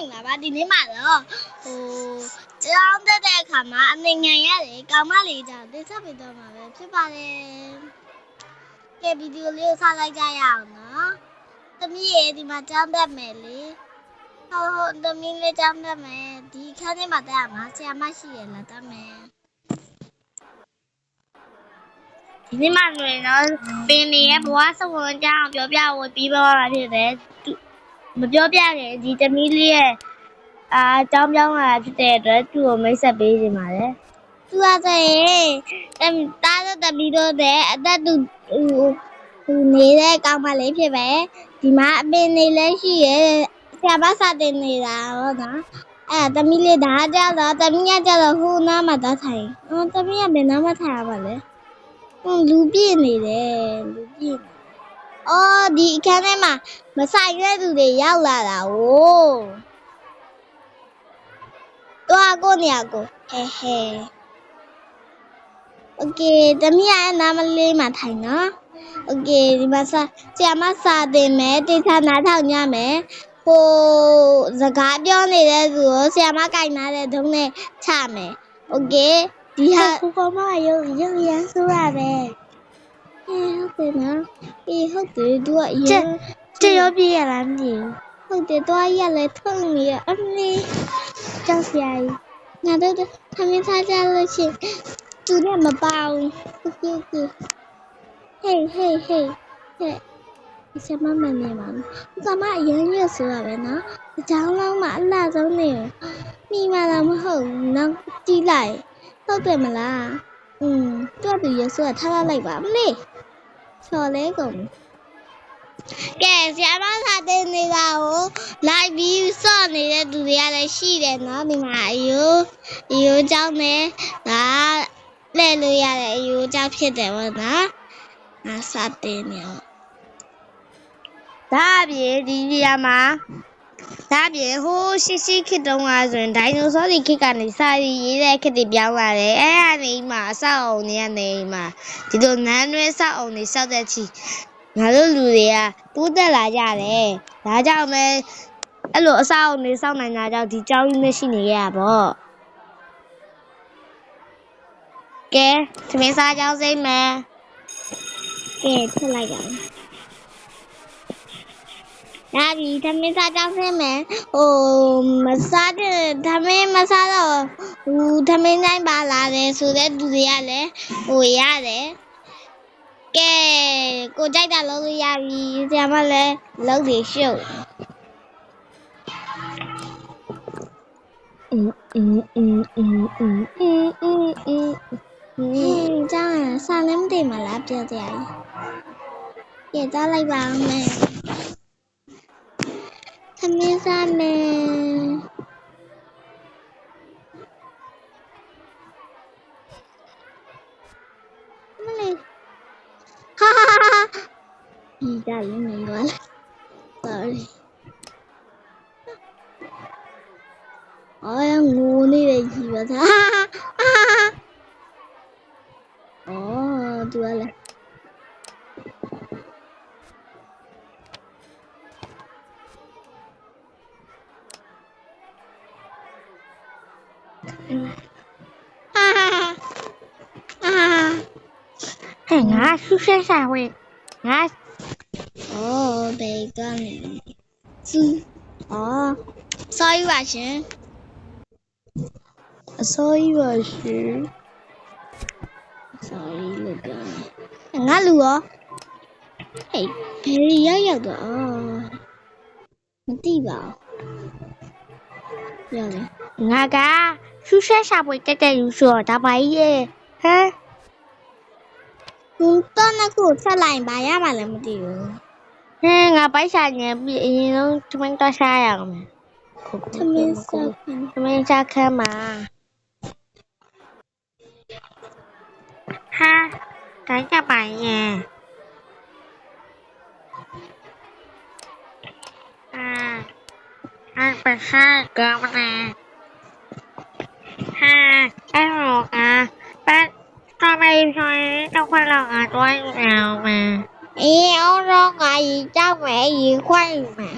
mình là ba đi lấy mà đó trong thế này khả mà anh mình ngày á để cao má lì chả đi sắp bị đâu mà về chứ ba đi cái video liêu sao lại chạy à nữa tâm gì thì mà trong đây mẹ lý tâm mình lên trong đây mẹ thì khá nên mà ta mà xe mà xì là ta mẹဒီမှာဆိုရင်တော့ပင်နေရဲ့ဘဝစဝင်ကြောင်းပြောပြဝပြီးပါတာဖြစ်တယ်မပြောပြခင်ဒီတမီးလေးရဲ့အကြောင်းပြောင်းလာဖြစ်တဲ့အတွက်သူ့ကိုမိတ်ဆက်ပေးနေပါတယ်သူကဆိုရင်တားတဲ့တမီးတို့တဲ့အသက်သူနေတဲ့ကောင်မလေးဖြစ်ပဲဒီမှာအပင်နေလည်းရှိရဲ့ဆရာမစတင်နေတာဟုတ်နော်အဲ့တမီးလေးဒါကြတော့တမီးကကြတော့ဟိုနားမှာတော့ထိုင်တမီးကဘယ်နားမှာထိုင်ရပါလဲလူပြည့်နေတယ်လူပြည့်အော်ဒီအခန်းထဲမှာမဆိုင်တဲ့သူတွေရောက်လာတာ哦တော့ကိုနေရကိုဟဲဟဲโอเคတမီးရဲ့နာမလေးမှာထိုင်နော်โอเคဒီမှာဆရာမစာတင်မယ်တေချာနားထောင်ညမယ်ဟိုစကားပြောနေတဲ့သူကိုဆရာမကြိုက်နာတဲ့ဒုံးနဲ့ချမယ်โอเคဒီဟာကိုမရုပ်ရမ်းဆိုးရပဲဟုတ်တယ်နော်ဟုတ်တယ်သူက这ရောပြရလားမသိဘူးဟုတ်တယ်တော့ရလဲထုံနေရအမေကြောက်စရာကြီးငါတို့ထမင်းစားကြလို့ရှိရင်သူနဲ့မပေါဘူးဟုတ်ကဲ့ဟေးဆမမနေပါဘူးဆမအရင်ရဆိုရပဲနော်အကြောင်းလုံးမှာအလားဆုံးနေမိမလားမဟုတ်ဘူးနော်ကြည့်လိုက်ဟုတ်တယ်မလားသူ့သူရဆိုထားလိုက်ပါမလေးချော်လဲကုန်ကဲဆရာမစာတင်နေတာကိုလိုက်ပြီးစော့နေတဲ့သူတွေကလည်းရှိတယ်နော်ဒီမှာအယိုးเจ้าနဲ့ဒါလဲလို့ရတဲ့အယိုးเจ้าဖြစ်တယ်ပေါ့နော်ငါစာတင်နေဒါပြေဒီနေရာမှာဒါပြေဟိုရှိခစ်တုံးကဆိုရင်ဒိုင်နိုဆောတွေခစ်ကနေစာရေးတဲ့ခစ်တွေပြောင်းလာတယ်အဲ့အနေမှာအဆောက်အုံတွေကနေမှာဒီလိုနန်းတွဲဆောက်အုံတွေစောက်တဲ့ချီငါတို့လူတွေကတိုးတက်လာကြတယ်ဒါကြောင့်ပဲအဲ့လိုအဆောက်အုံတွေစောက်နိုင်တာကြောင့်ဒီကျောင်းကြီးမရှိနေရပေါ့ကဲသမီးစားကြောင်းစိမ့်မယ်ကဲထည့်လိုက်ပါဒါဒီသမင်းစားကြောင်းစိမ့်မယ်မစားတဲ့သမင်းမစားတော့သမင်းတိုင်းပါလာတယ်ဆိုတဲ့သူတွေကလည်းရတယ်ကဲကိုကြိုက်တာလုပ်လို့ရပြီဆရာမလည်းလုပ်ပြီးရှုပ်ကြောင်းစာလည်းမသိမလားပြောကြရည်ကဲကြားလိုက်ပါဦးမယ်သမင်းစားမယ်မလေးဟာဒီကြလုံးနေတော့ sorry အော်ငိုနေတဲ့ကြီးပါသားအော်သူကလည်းဟဲ့ငါဆူဆဲဆိုင်ဝင်ငါဘေကနေဆူsorry ပါရှင်sorry ပါရှင် sorry လို့ပြောငါလူရောဟေးဘယ်ရောက်တော့မသိပါဘူးရတယ်ငါကဆူဆဲရှာပွေတက်တဲ့လူဆိုတော့ဒါပါကြီးရဲ့ဟမ်တော့ငါကိုဆက်လိုက်ပါရမှာလည်းမသိဘူးငါပိုက်စားနေပြီအရင်ဆုံးထမင်းတော့ရှာရအောင်ထမင်းစားခမ်းမှာဟာတိုင်းကြပါရဲ့ไปฆ่าเกินมาเลยไอ้หนูแป๊ะทำไมช่วยต้องคนเราด้วยแล้วมาเอาร้องไงเจ้าแม่ยิงควายมา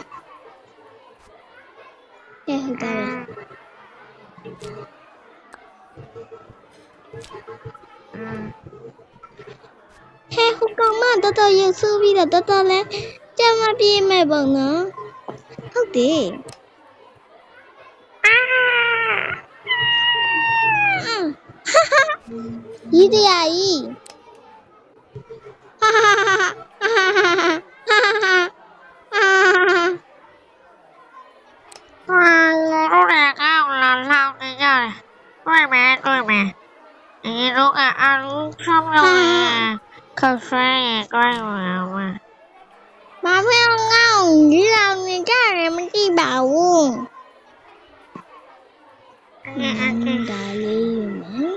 ဟုတ်တယ်ဟဲ့ဟိုကောင်မတော်တော်ရုပ်ဆိုးပြီးတော့တော်တော်လဲကြမ်းမပြေးမဲ့ပုံနော်ဟုတ်တယ်ရီးတရားကြီးဟာဟာဟာลูกแกก้าวเราเล่าได้ยากด้วยไหมอันนี้ลูกอ่ะเอาลูกชอบเราเขาใช้ก้อยมาว่า ဘာဖြစ်အောင်ငေါ့ဒီလောက်နေကြတယ်မကြည့်ပါဘူးဒါလေးယူမယ်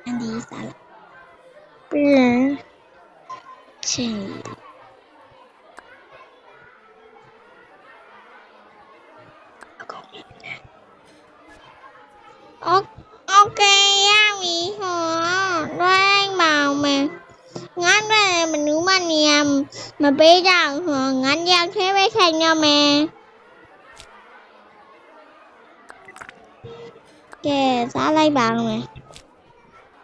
အန်ဒီစားလိုက်ပြန်ချင်းโอเคရပြီဟောလွှဲမောင်မယ်ငါတို့မနူးမနေရမပေးကြအောင်ဟောငါတယောက်သေးပဲဆိုင်ရမယ်ကဲစားလိုက်ပါဦးမယ်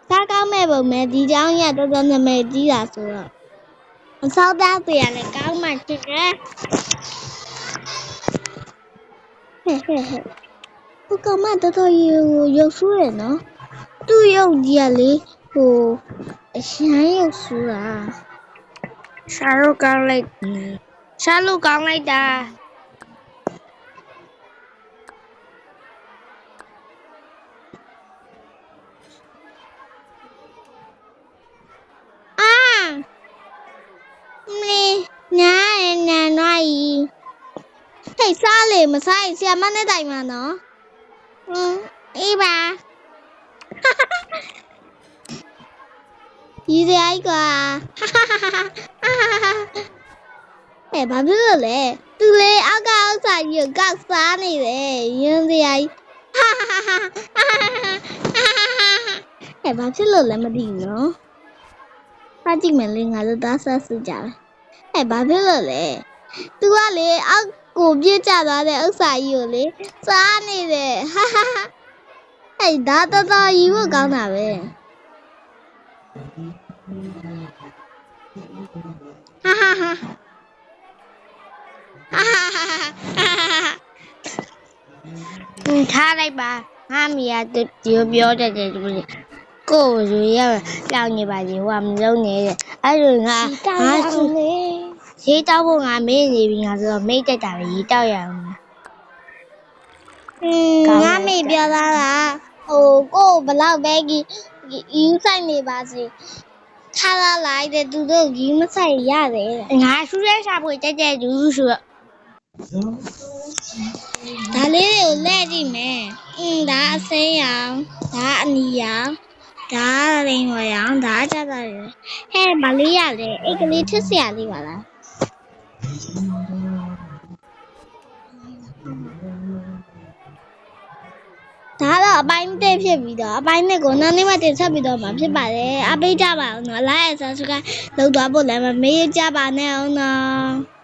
စားကောင်းမဲ့ပုံမဲ့ဒီเจ้าရတော်တော်နာမည်ကြီးတာဆိုတော့အဆောက်သားတွေလည်းကောင်းမှချစ်တယ်ဟဲ့ဟိုကောင်မတော်တော်ရုပ်ဆိုးရနော်သူ့ရုပ်ကြီးကလေဟိုအရှမ်းရုပ်ဆိုးတာ ရှာလို့ကောင်းလိုက်ရှာလို့ကောင်းလိုက်တာ အာမလေးညာညာနွားကြီးဟဲ့စားလေမစားရင်ဆရာမနဲ့တိုင်မှာနော်အေးပါရီးစရာကြီးကွာဟဲ့ဘာဖြစ်လို့လဲသူလေအောက်ကအောက်ဆိုင်ကြီးကောက်စားနေတယ်ရင်းစရာကြီးဟဲ့ဘာဖြစ်လို့လဲမသိဘူးနော်စားကြည့်မယ်လေငါတို့သားစားစုကြပဲဟဲ့ဘာဖြစ်လို့လဲသူကလေအောက်ကိုပြစ်ကြသွားတဲ့ဥစ္စာကြီးကိုလေစားနေတယ်ဟဲ့ဒါတော်တော်ကြီးဖို့ကောင်းတာပဲဟာဟာဟာထားလိုက်ပါငါမိရဒီပြောတတ်တယ်ဒီလိုကိုယ်ရရလောင်နေပါလေဟိုကမလုံးနေတဲ့အဲ့လိုငါရေးတောက်ဖို့ငါမေးနေပြီငါဆိုတော့မေးတတ်တာပဲရေးတောက်ရအောင်ငါမေပြောသားတာဟိုကိုဘလောက်ပဲကြီးယူဆိုင်နေပါစေထားလာလိုက်တဲ့သူတို့ကြီးမဆိုင်ရတယ်ငါဆူရဲရှာဖို့ကြက်ယူဆိုတော့ဒါလေးတွေကိုလဲကြည့်မယ်ဒါအစင်းရောင်ဒါအနီရောင်ဒါလိန်ဝရောင်ဒါကြတာရယ်ဟဲ့မလေးရလေအိတ်ကလေးထစ်စရာလေးပါလားဒါတော့အပိုင်းတစ်ဖြစ်ပြီးတော့အပိုင်းတစ်ကိုနောက်နေ့မှတင်ဆက်ပြီးတော့မှာဖြစ်ပါတယ်အပိတ်ကြပါအောင်နော် like and subscribe လုပ်သွားဖို့လည်းမမေ့ကြပါနဲ့အောင်နော်